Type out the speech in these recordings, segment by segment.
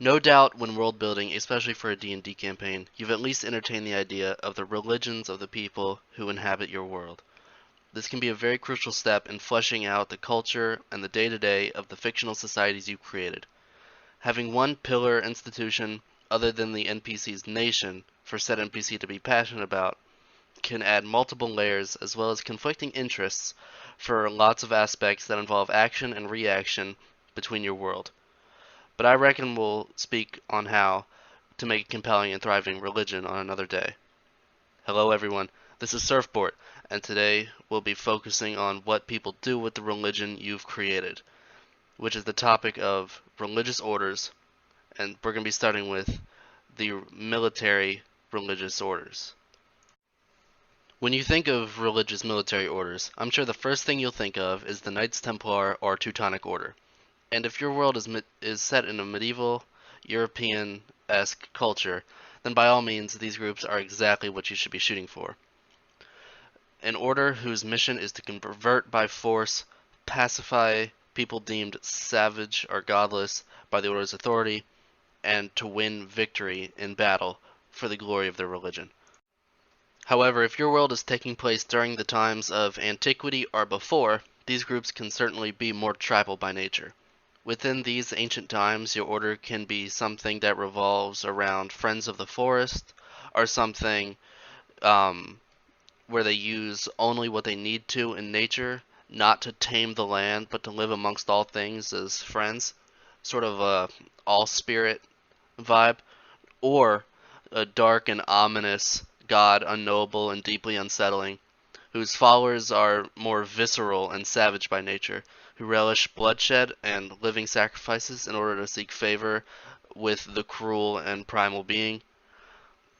No doubt when world building, especially for a D&D campaign, you've at least entertained the idea of the religions of the people who inhabit your world. This can be a very crucial step in fleshing out the culture and the day-to-day of the fictional societies you've created. Having one pillar institution other than the NPC's nation for said NPC to be passionate about can add multiple layers as well as conflicting interests for lots of aspects that involve action and reaction between your world. But I reckon we'll speak on how to make a compelling and thriving religion on another day. Hello everyone, this is Surfboard, and today we'll be focusing on what people do with the religion you've created, which is the topic of religious orders, and we're going to be starting with the military religious orders. When you think of religious military orders, I'm sure the first thing you'll think of is the Knights Templar or Teutonic Order. And if your world is set in a medieval, European-esque culture, then by all means these groups are exactly what you should be shooting for. An order whose mission is to convert by force, pacify people deemed savage or godless by the order's authority, and to win victory in battle for the glory of their religion. However, if your world is taking place during the times of antiquity or before, these groups can certainly be more tribal by nature. Within these ancient times, your order can be something that revolves around friends of the forest, or something where they use only what they need to in nature, not to tame the land, but to live amongst all things as friends, sort of a all-spirit vibe, or a dark and ominous god, unknowable and deeply unsettling, whose followers are more visceral and savage by nature, who relish bloodshed and living sacrifices in order to seek favor with the cruel and primal being.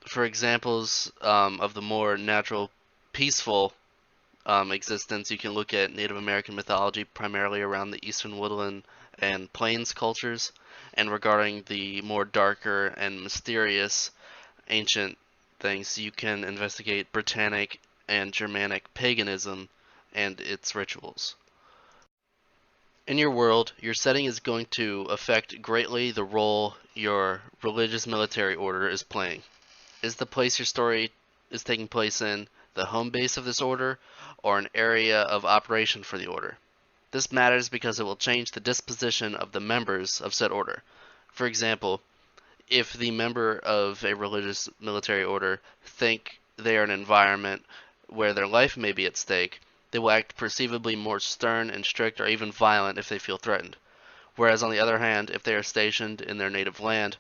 For examples of the more natural, peaceful existence, you can look at Native American mythology, primarily around the eastern woodland and plains cultures, and regarding the more darker and mysterious ancient things, you can investigate Britannic and Germanic paganism and its rituals. In your world, your setting is going to affect greatly the role your religious military order is playing. Is the place your story is taking place in the home base of this order, or an area of operation for the order? This matters because it will change the disposition of the members of said order. For example, if the member of a religious military order think they are in an environment where their life may be at stake, they will act perceivably more stern and strict or even violent if they feel threatened. Whereas on the other hand, if they are stationed in their native land,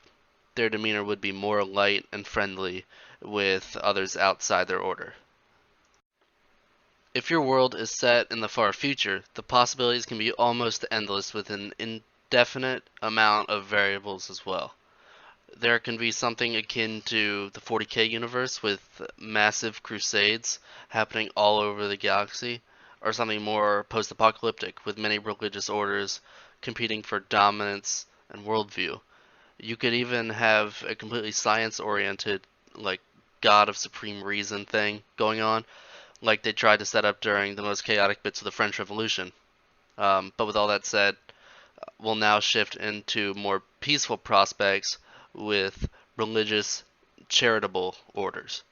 their demeanor would be more light and friendly with others outside their order. If your world is set in the far future, the possibilities can be almost endless with an indefinite amount of variables as well. There can be something akin to the 40K universe with massive crusades happening all over the galaxy, or something more post-apocalyptic with many religious orders competing for dominance and worldview. You could even have a completely science-oriented, like, God of Supreme Reason thing going on, like they tried to set up during the most chaotic bits of the French Revolution. But with all that said, we'll now shift into more peaceful prospects with religious charitable orders.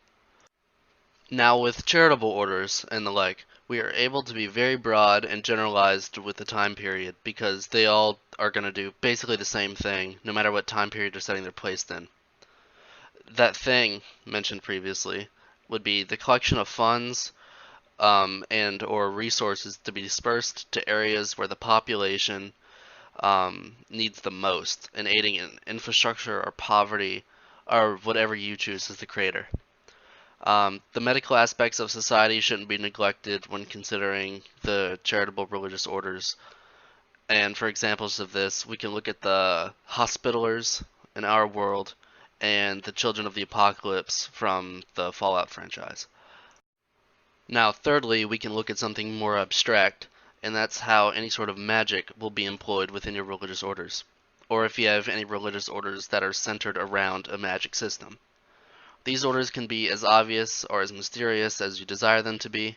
Now, with charitable orders and the like, we are able to be very broad and generalized with the time period because they all are going to do basically the same thing no matter what time period or setting they're placed in. That thing mentioned previously would be the collection of funds and or resources to be dispersed to areas where the population needs the most in aiding in infrastructure or poverty or whatever you choose as the creator. The medical aspects of society shouldn't be neglected when considering the charitable religious orders. And for examples of this, we can look at the Hospitalers in our world and the Children of the Apocalypse from the Fallout franchise. Now, thirdly, we can look at something more abstract, and that's how any sort of magic will be employed within your religious orders, or if you have any religious orders that are centered around a magic system. These orders can be as obvious or as mysterious as you desire them to be.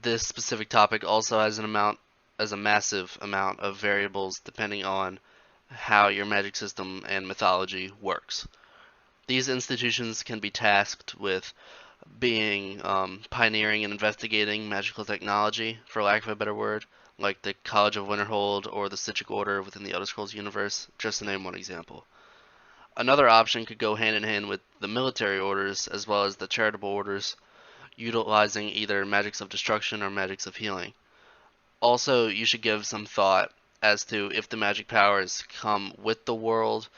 This specific topic also has a massive amount of variables depending on how your magic system and mythology works. These institutions can be tasked with being pioneering and investigating magical technology, for lack of a better word, like the College of Winterhold or the Stygic Order within the Elder Scrolls universe, just to name one example. Another option could go hand in hand with the military orders as well as the charitable orders, utilizing either magics of destruction or magics of healing. Also, you should give some thought as to if the magic powers come with the world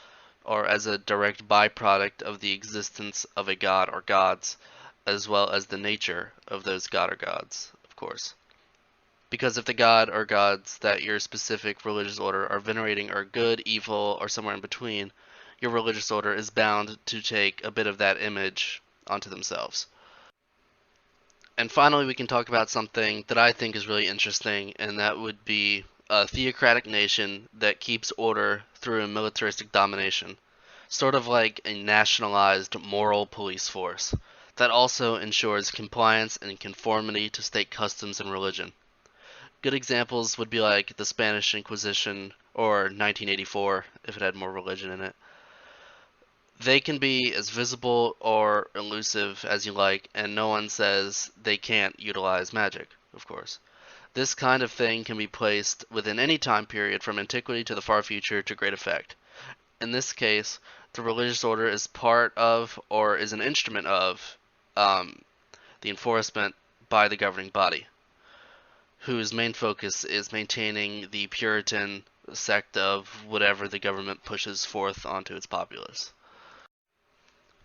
or as a direct byproduct of the existence of a god or gods, as well as the nature of those god or gods, of course. Because if the god or gods that your specific religious order are venerating are good, evil, or somewhere in between, your religious order is bound to take a bit of that image onto themselves. And finally, we can talk about something that I think is really interesting, and that would be a theocratic nation that keeps order through a militaristic domination, sort of like a nationalized moral police force that also ensures compliance and conformity to state customs and religion. Good examples would be like the Spanish Inquisition or 1984 if it had more religion in it. They can be as visible or elusive as you like, and no one says they can't utilize magic, of course. This kind of thing can be placed within any time period from antiquity to the far future to great effect. In this case, the religious order is part of or is an instrument of the enforcement by the governing body, whose main focus is maintaining the Puritan sect of whatever the government pushes forth onto its populace.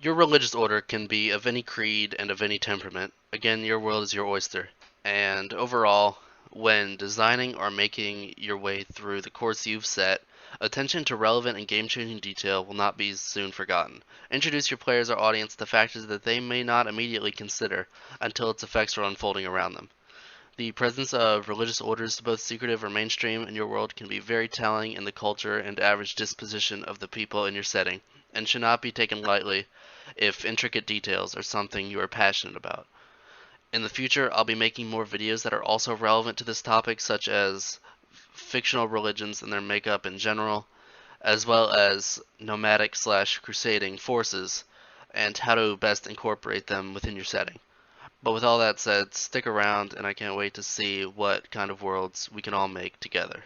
Your religious order can be of any creed and of any temperament. Again, your world is your oyster. And overall, when designing or making your way through the course you've set, attention to relevant and game-changing detail will not be soon forgotten. Introduce your players or audience to factors that they may not immediately consider until its effects are unfolding around them. The presence of religious orders, both secretive or mainstream, in your world can be very telling in the culture and average disposition of the people in your setting, and should not be taken lightly if intricate details are something you are passionate about. In the future, I'll be making more videos that are also relevant to this topic, such as fictional religions and their makeup in general, as well as nomadic/crusading forces, and how to best incorporate them within your setting. But with all that said, stick around, and I can't wait to see what kind of worlds we can all make together.